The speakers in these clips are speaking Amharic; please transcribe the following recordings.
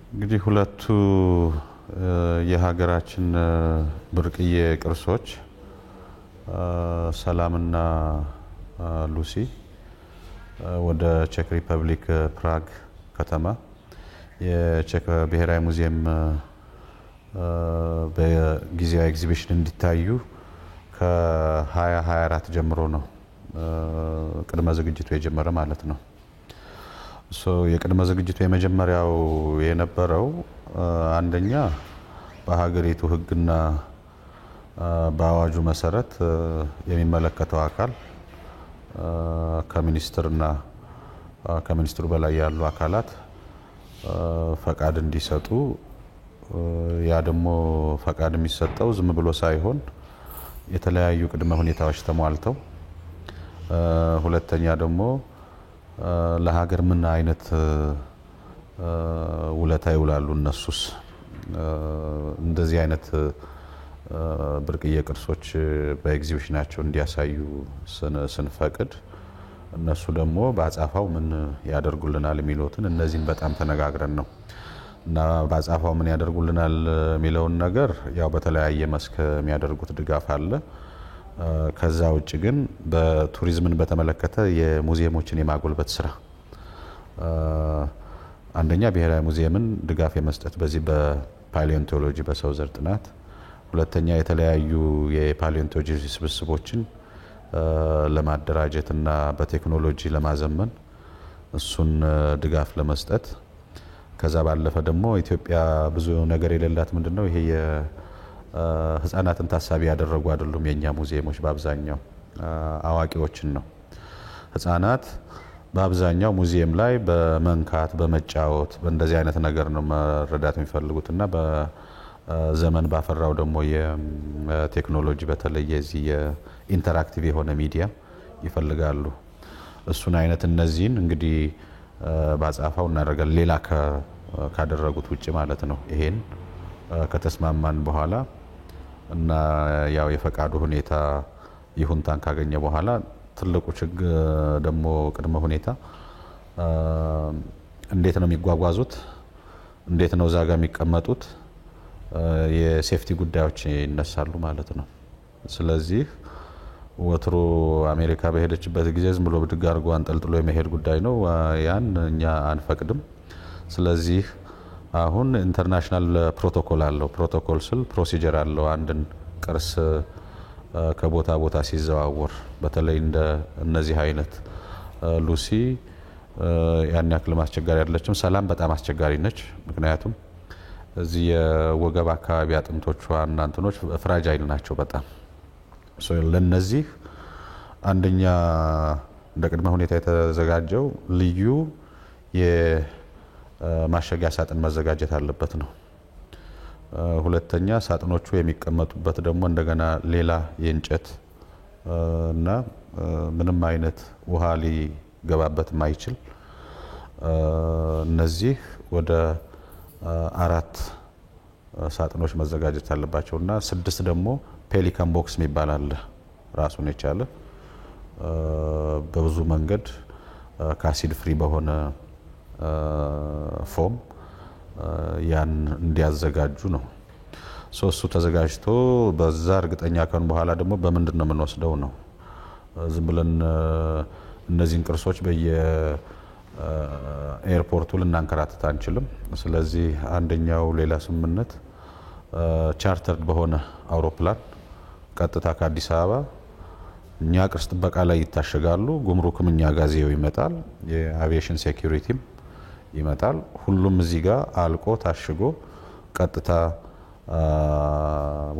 እንግዲህ ሁለቱ የሀገራችን ብርቅዬ ቅርሶች ሰላምና ሉሲ ወደ ቼክ ሪፐብሊክ ፕራግ ከተማ የቼክ ብሔራዊ ሙዚየም በጊዜያዊ ኤግዚቢሽን እንዲታዩ ከ2024 ጀምሮ ነው ቅድመ ዝግጅቱ የጀመረ ማለት ነው። የቅድመ ዝግጅቱ የመጀመሪያው የነበረው አንደኛ በሀገሪቱ ሕግና በአዋጁ መሰረት የሚመለከተው አካል ከሚኒስትርና ከሚኒስትሩ በላይ ያሉ አካላት ፈቃድ እንዲሰጡ፣ ያ ደግሞ ፈቃድ የሚሰጠው ዝም ብሎ ሳይሆን የተለያዩ ቅድመ ሁኔታዎች ተሟልተው፣ ሁለተኛ ደግሞ ለሀገር ምን አይነት ውለታ ይውላሉ እነሱስ እንደዚህ አይነት ብርቅዬ ቅርሶች በኤግዚቢሽናቸው እንዲያሳዩ ስንፈቅድ እነሱ ደግሞ በአጻፋው ምን ያደርጉልናል የሚሉትን እነዚህን በጣም ተነጋግረን ነው እና በአጻፋው ምን ያደርጉልናል የሚለውን ነገር ያው በተለያየ መስክ የሚያደርጉት ድጋፍ አለ። ከዛ ውጭ ግን በቱሪዝምን በተመለከተ የሙዚየሞችን የማጎልበት ስራ አንደኛ ብሔራዊ ሙዚየምን ድጋፍ የመስጠት በዚህ በፓሊዮንቶሎጂ በሰው ዘር ጥናት፣ ሁለተኛ የተለያዩ የፓሊዮንቶሎጂ ስብስቦችን ለማደራጀትና በቴክኖሎጂ ለማዘመን እሱን ድጋፍ ለመስጠት፣ ከዛ ባለፈ ደግሞ ኢትዮጵያ ብዙ ነገር የሌላት ምንድነው ይሄ ህፃናትን ታሳቢ ያደረጉ አይደሉም የኛ ሙዚየሞች፣ በአብዛኛው አዋቂዎችን ነው። ህፃናት በአብዛኛው ሙዚየም ላይ በመንካት በመጫወት በእንደዚህ አይነት ነገር ነው መረዳት የሚፈልጉትና በዘመን ባፈራው ደግሞ የቴክኖሎጂ በተለየ እዚህ የኢንተራክቲቭ የሆነ ሚዲያ ይፈልጋሉ። እሱን አይነት እነዚህን እንግዲህ ባጻፋው እናደርጋለን ሌላ ካደረጉት ውጪ ማለት ነው። ይሄን ከተስማማን በኋላ እና ያው የፈቃዱ ሁኔታ ይሁንታን ካገኘ በኋላ ትልቁ ችግር ደግሞ ቅድመ ሁኔታ እንዴት ነው የሚጓጓዙት፣ እንዴት ነው እዛ ጋር የሚቀመጡት፣ የሴፍቲ ጉዳዮች ይነሳሉ ማለት ነው። ስለዚህ ወትሮ አሜሪካ በሄደችበት ጊዜ ዝም ብሎ ብድግ አድርጎ አንጠልጥሎ የመሄድ ጉዳይ ነው፣ ያን እኛ አንፈቅድም። ስለዚህ አሁን ኢንተርናሽናል ፕሮቶኮል አለው። ፕሮቶኮል ስል ፕሮሲጀር አለው። አንድን ቅርስ ከቦታ ቦታ ሲዘዋወር በተለይ እንደ እነዚህ አይነት ሉሲ ያን ያክል አስቸጋሪ አይደለችም። ሰላም በጣም አስቸጋሪ ነች። ምክንያቱም እዚህ የወገብ አካባቢ አጥንቶቿ እና እንትኖች ፍራጃይል ናቸው በጣም። ለነዚህ አንደኛ እንደ ቅድመ ሁኔታ የተዘጋጀው ልዩ የማሸጊያ ሳጥን መዘጋጀት አለበት ነው። ሁለተኛ ሳጥኖቹ የሚቀመጡበት ደግሞ እንደገና ሌላ የእንጨት እና ምንም አይነት ውሃ ሊገባበት ማይችል እነዚህ ወደ 4 ሳጥኖች መዘጋጀት አለባቸውና 6 ደግሞ ፔሊካን ቦክስ የሚባል አለ ራሱን የቻለ በብዙ መንገድ ከአሲድ ፍሪ በሆነ ፎም ያን እንዲያዘጋጁ ነው። እሱ ተዘጋጅቶ በዛ እርግጠኛ ከሆነ በኋላ ደግሞ በምንድነው የምንወስደው ነው። ዝም ብለን እነዚህን ቅርሶች በየኤርፖርቱ ልናንከራተት አንችልም። ስለዚህ አንደኛው ሌላ ስምምነት ቻርተርድ በሆነ አውሮፕላን ቀጥታ ከአዲስ አበባ እኛ ቅርስ ጥበቃ ላይ ይታሸጋሉ። ጉምሩክም እኛ ጋር ይዘው ይመጣል። የአቪዬሽን ሴኩሪቲም ይመጣል። ሁሉም እዚህ ጋር አልቆ ታሽጎ ቀጥታ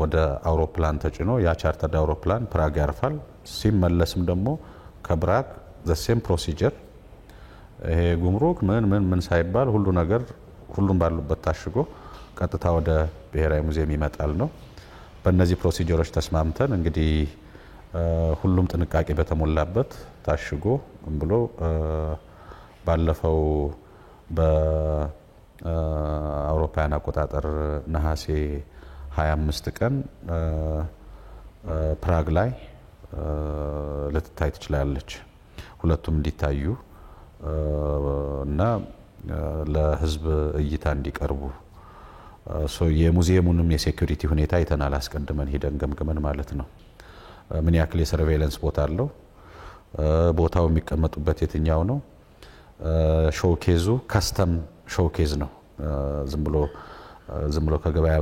ወደ አውሮፕላን ተጭኖ ያ ቻርተርድ አውሮፕላን ፕራግ ያርፋል። ሲመለስም ደግሞ ከፕራግ ዘ ሴም ፕሮሲጀር ይሄ ጉምሩክ ምን ሳይባል ሁሉ ነገር ሁሉም ባሉበት ታሽጎ ቀጥታ ወደ ብሔራዊ ሙዚየም ይመጣል ነው። በእነዚህ ፕሮሲጀሮች ተስማምተን እንግዲህ ሁሉም ጥንቃቄ በተሞላበት ታሽጎ ብሎ ባለፈው በአውሮፓውያን አቆጣጠር ነሐሴ 25 ቀን ፕራግ ላይ ልትታይ ትችላለች። ሁለቱም እንዲታዩ እና ለህዝብ እይታ እንዲቀርቡ የሙዚየሙንም የሴኩሪቲ ሁኔታ አይተናል አስቀድመን ሄደን ገምገመን ማለት ነው። ምን ያክል የሰርቬይለንስ ቦታ አለው፣ ቦታው የሚቀመጡበት የትኛው ነው፣ ሾውኬዙ ከስተም ሾውኬዝ ነው። ዝም ብሎ ከገበያ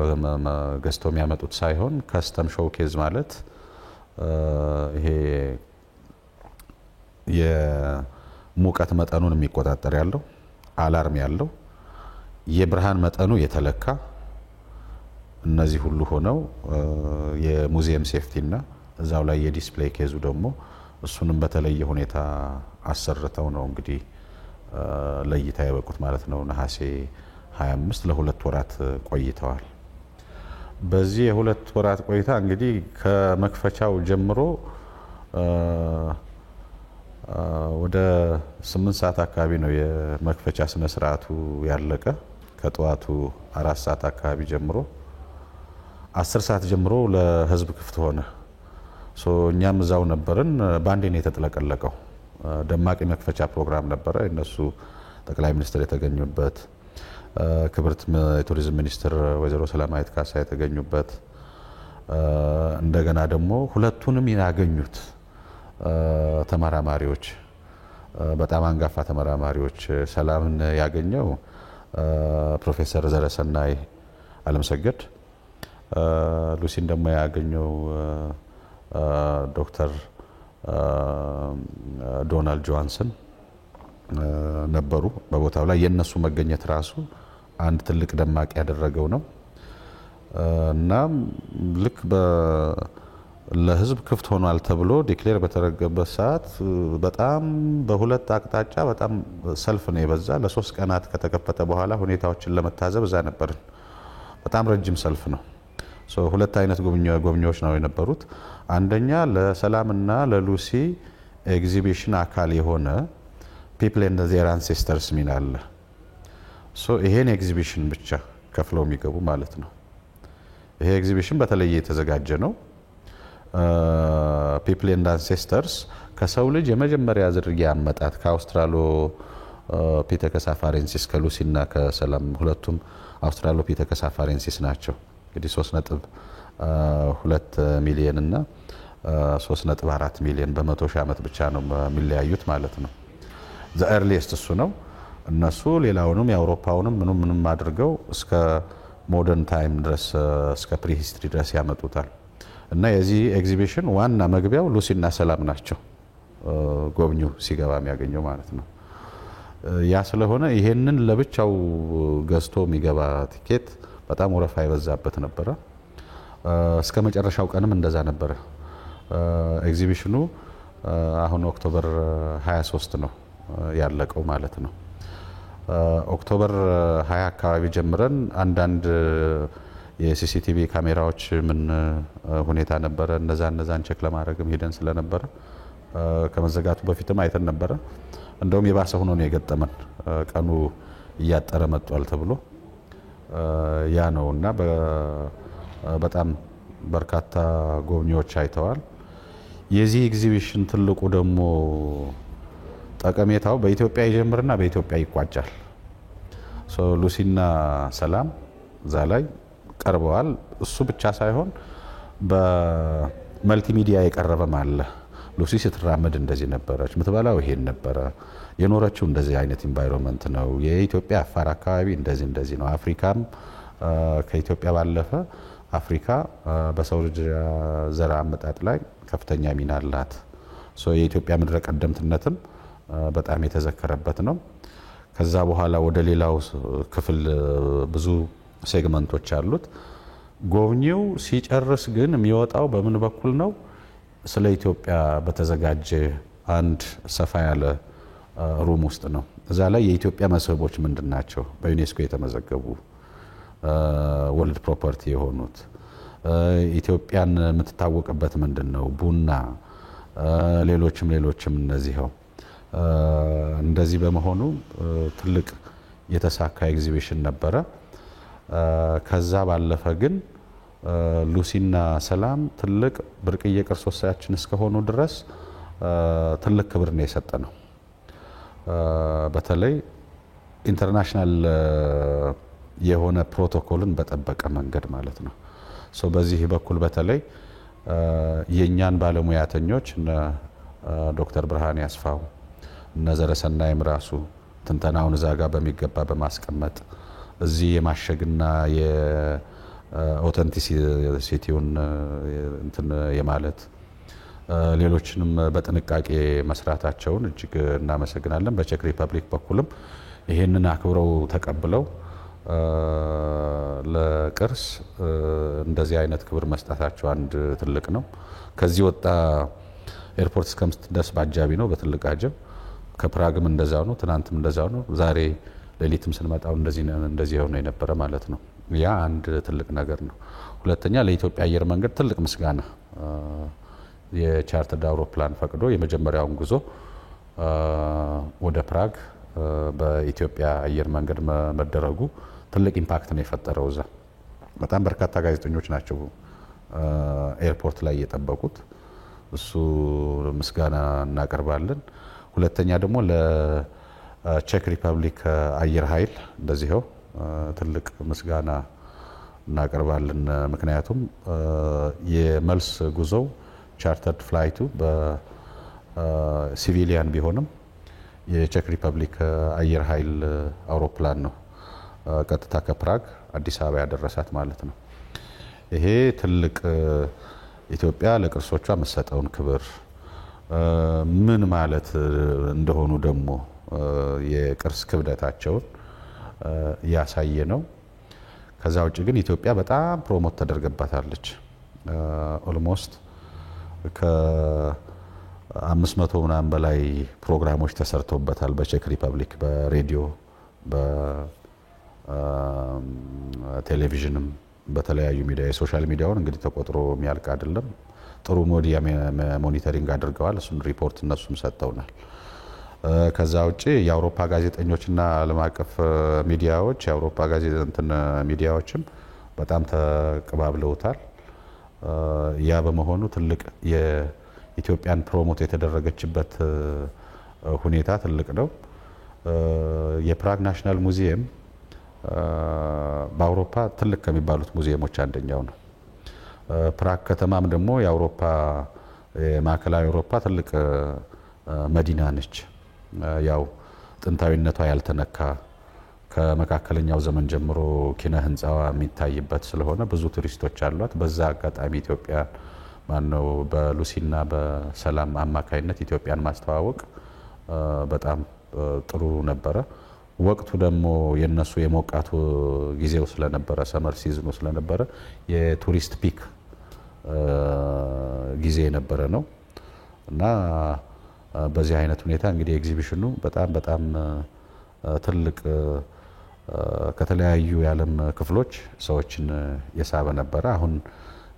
ገዝተው የሚያመጡት ሳይሆን ከስተም ሾውኬዝ ማለት ይሄ የሙቀት መጠኑን የሚቆጣጠር ያለው አላርም ያለው የብርሃን መጠኑ የተለካ እነዚህ ሁሉ ሆነው የሙዚየም ሴፍቲና እዛው ላይ የዲስፕሌይ ኬዙ ደግሞ እሱንም በተለየ ሁኔታ አሰርተው ነው እንግዲህ ለይታ ያበቁት ማለት ነው። ነሐሴ 25 ለሁለት ወራት ቆይተዋል። በዚህ የሁለት ወራት ቆይታ እንግዲህ ከመክፈቻው ጀምሮ ወደ 8 ሰዓት አካባቢ ነው የመክፈቻ ስነ ስርዓቱ ያለቀ። ከጠዋቱ 4 ሰዓት አካባቢ ጀምሮ 10 ሰዓት ጀምሮ ለህዝብ ክፍት ሆነ። እኛም እዛው ነበርን። ባንዴ ነው የተጥለቀለቀው። ደማቅ የመክፈቻ ፕሮግራም ነበረ። እነሱ ጠቅላይ ሚኒስትር የተገኙበት፣ ክብርት የቱሪዝም ሚኒስትር ወይዘሮ ሰላማዊት ካሳ የተገኙበት፣ እንደገና ደግሞ ሁለቱንም ያገኙት ተመራማሪዎች በጣም አንጋፋ ተመራማሪዎች ሰላምን ያገኘው ፕሮፌሰር ዘረሰናይ አለምሰገድ፣ ሉሲን ደግሞ ያገኘው ዶክተር ዶናልድ ጆሃንሰን ነበሩ በቦታው ላይ። የነሱ መገኘት ራሱ አንድ ትልቅ ደማቅ ያደረገው ነው እና ልክ ለህዝብ ክፍት ሆኗል ተብሎ ዲክሌር በተደረገበት ሰዓት በጣም በሁለት አቅጣጫ በጣም ሰልፍ ነው የበዛ። ለ3 ቀናት ከተከፈተ በኋላ ሁኔታዎችን ለመታዘብ እዛ ነበርን። በጣም ረጅም ሰልፍ ነው። ሁለት አይነት ጎብኚዎች ነው የነበሩት። አንደኛ ለሰላምና ለሉሲ ኤግዚቢሽን አካል የሆነ ፒፕል ኤንድ ዜር አንሴስተርስ ሚል አለ። ይሄን ኤግዚቢሽን ብቻ ከፍለው የሚገቡ ማለት ነው። ይሄ ኤግዚቢሽን በተለየ የተዘጋጀ ነው። ፒፕል ኤንድ አንሴስተርስ ከሰው ልጅ የመጀመሪያ ዝርያ አመጣጥ ከአውስትራሎ ፒተከስ አፋሬንሲስ ከሉሲና ከሰላም ሁለቱም አውስትራሎ ፒተከስ አፋሬንሲስ ናቸው። እንግዲህ 3.2 ሚሊዮን እና 3.4 ሚሊዮን በመቶ ሺህ ዓመት ብቻ ነው የሚለያዩት ማለት ነው። ዘ ኤርሊስት እሱ ነው። እነሱ ሌላውንም የአውሮፓውንም ምንም አድርገው እስከ ሞደርን ታይም ድረስ እስከ ፕሪሂስትሪ ድረስ ያመጡታል። እና የዚህ ኤግዚቢሽን ዋና መግቢያው ሉሲና ሰላም ናቸው ጎብኚው ሲገባ የሚያገኘው ማለት ነው። ያ ስለሆነ ይሄንን ለብቻው ገዝቶ የሚገባ ቲኬት በጣም ወረፋ የበዛበት ነበረ። እስከ መጨረሻው ቀንም እንደዛ ነበረ። ኤግዚቢሽኑ አሁን ኦክቶበር 23 ነው ያለቀው ማለት ነው። ኦክቶበር 20 አካባቢ ጀምረን አንዳንድ የሲሲቲቪ ካሜራዎች ምን ሁኔታ ነበረ እነዛን ቼክ ለማድረግም ሄደን ስለነበረ ከመዘጋቱ በፊትም አይተን ነበረ። እንደውም የባሰ ሆኖ ነው የገጠመን። ቀኑ እያጠረ መጥቷል ተብሎ ያ ነውና በጣም በርካታ ጎብኚዎች አይተዋል። የዚህ ኤግዚቢሽን ትልቁ ደግሞ ጠቀሜታው በኢትዮጵያ ይጀምርና በኢትዮጵያ ይቋጫል። ሉሲና ሰላም እዛ ላይ ቀርበዋል። እሱ ብቻ ሳይሆን በመልቲሚዲያ የቀረበም አለ። ሉሲ ስትራመድ እንደዚህ ነበረች፣ ምትበላው ይሄን ነበረ፣ የኖረችው እንደዚህ አይነት ኢንቫይሮንመንት ነው፣ የኢትዮጵያ አፋር አካባቢ እንደዚህ ነው። አፍሪካም ከኢትዮጵያ ባለፈ አፍሪካ በሰው ልጅ ዘር አመጣጥ ላይ ከፍተኛ ሚና አላት። የኢትዮጵያ ምድረ ቀደምትነትም በጣም የተዘከረበት ነው። ከዛ በኋላ ወደ ሌላው ክፍል ብዙ ሴግመንቶች አሉት። ጎብኚው ሲጨርስ ግን የሚወጣው በምን በኩል ነው? ስለ ኢትዮጵያ በተዘጋጀ አንድ ሰፋ ያለ ሩም ውስጥ ነው። እዛ ላይ የኢትዮጵያ መስህቦች ምንድናቸው? በዩኔስኮ የተመዘገቡ ወርልድ ፕሮፐርቲ የሆኑት ኢትዮጵያን የምትታወቅበት ምንድነው? ቡና፣ ሌሎችም እነዚህው እንደዚህ በመሆኑ ትልቅ የተሳካ ኤግዚቢሽን ነበረ። ከዛ ባለፈ ግን ሉሲና ሰላም ትልቅ ብርቅዬ ቅርሶቻችን እስከሆኑ ድረስ ትልቅ ክብር ነው የሰጠነው። በተለይ ኢንተርናሽናል የሆነ ፕሮቶኮልን በጠበቀ መንገድ ማለት ነው። በዚህ በኩል በተለይ የኛን ባለሙያተኞች እነ ዶክተር ብርሃኔ አስፋው እነ ዘረሰናይም ራሱ ትንተናውን እዛ ጋር በሚገባ በማስቀመጥ እዚህ የማሸግና የኦተንቲሲቲውን እንትን የማለት ሌሎችንም በጥንቃቄ መስራታቸውን እጅግ እናመሰግናለን። በቼክ ሪፐብሊክ በኩልም ይሄንን አክብረው ተቀብለው ለቅርስ እንደዚህ አይነት ክብር መስጠታቸው አንድ ትልቅ ነው። ከዚህ ወጣ ኤርፖርት እስከምትደርስ ባጃቢ ነው በትልቅ አጀብ። ከፕራግም እንደዛው ነው፣ ትናንትም እንደዛው ነው፣ ዛሬ ሌሊትም ስንመጣው እንደዚህ ሆነ የነበረ ማለት ነው። ያ አንድ ትልቅ ነገር ነው። ሁለተኛ ለኢትዮጵያ አየር መንገድ ትልቅ ምስጋና የቻርተርድ አውሮፕላን ፈቅዶ የመጀመሪያውን ጉዞ ወደ ፕራግ በኢትዮጵያ አየር መንገድ መደረጉ ትልቅ ኢምፓክት ነው የፈጠረው። እዛ በጣም በርካታ ጋዜጠኞች ናቸው ኤርፖርት ላይ የጠበቁት። እሱ ምስጋና እናቀርባለን። ሁለተኛ ደግሞ ለቼክ ሪፐብሊክ አየር ኃይል እንደዚህው ትልቅ ምስጋና እናቀርባለን። ምክንያቱም የመልስ ጉዞው ቻርተርድ ፍላይቱ በሲቪሊያን ቢሆንም የቼክ ሪፐብሊክ አየር ኃይል አውሮፕላን ነው ቀጥታ ከፕራግ አዲስ አበባ ያደረሳት ማለት ነው። ይሄ ትልቅ ኢትዮጵያ ለቅርሶቿ መሰጠውን ክብር ምን ማለት እንደሆኑ ደግሞ የቅርስ ክብደታቸውን ያሳየ ነው። ከዛ ውጭ ግን ኢትዮጵያ በጣም ፕሮሞት ተደርገባታለች። ኦልሞስት ከ500 ምናምን በላይ ፕሮግራሞች ተሰርተውበታል በቼክ ሪፐብሊክ በሬዲዮ በቴሌቪዥንም በተለያዩ ሚዲያ የሶሻል ሚዲያውን እንግዲህ ተቆጥሮ የሚያልቅ አይደለም። ጥሩ ሞኒተሪንግ አድርገዋል። እሱን ሪፖርት እነሱም ሰጥተውናል። ከዛ ውጪ የአውሮፓ ጋዜጠኞችና ዓለም አቀፍ ሚዲያዎች የአውሮፓ ሚዲያዎችም በጣም ተቀባብለውታል። ያ በመሆኑ ትልቅ የኢትዮጵያን ፕሮሞት የተደረገችበት ሁኔታ ትልቅ ነው። የፕራግ ናሽናል ሙዚየም በአውሮፓ ትልቅ ከሚባሉት ሙዚየሞች አንደኛው ነው። ፕራግ ከተማም ደግሞ የአውሮፓ የማዕከላዊ አውሮፓ ትልቅ መዲና ነች። ያው ጥንታዊነቷ ያልተነካ ከመካከለኛው ዘመን ጀምሮ ኪነ ህንጻዋ የሚታይበት ስለሆነ ብዙ ቱሪስቶች አሏት። በዛ አጋጣሚ ኢትዮጵያ ማነው በሉሲና በሰላም አማካይነት ኢትዮጵያን ማስተዋወቅ በጣም ጥሩ ነበረ። ወቅቱ ደግሞ የነሱ የሞቃቱ ጊዜው ስለነበረ ሰመር ሲዝኑ ስለነበረ የቱሪስት ፒክ ጊዜ የነበረ ነው እና በዚህ አይነት ሁኔታ እንግዲህ ኤግዚቢሽኑ በጣም ትልቅ ከተለያዩ የዓለም ክፍሎች ሰዎችን የሳበ ነበረ። አሁን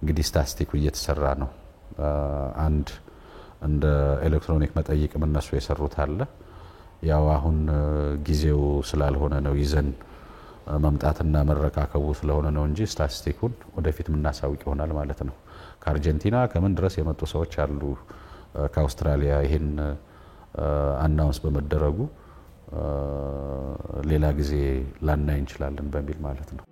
እንግዲህ ስታቲስቲኩ እየተሰራ ነው። አንድ እንደ ኤሌክትሮኒክ መጠይቅም እነሱ የሰሩት አለ። ያው አሁን ጊዜው ስላልሆነ ነው ይዘን መምጣትና መረካከቡ ስለሆነ ነው እንጂ ስታቲስቲኩን ወደፊት የምናሳውቅ ይሆናል ማለት ነው። ከአርጀንቲና ከምን ድረስ የመጡ ሰዎች አሉ። ከአውስትራሊያ ይሄን አናውንስ በመደረጉ ሌላ ጊዜ ላናይ እንችላለን በሚል ማለት ነው።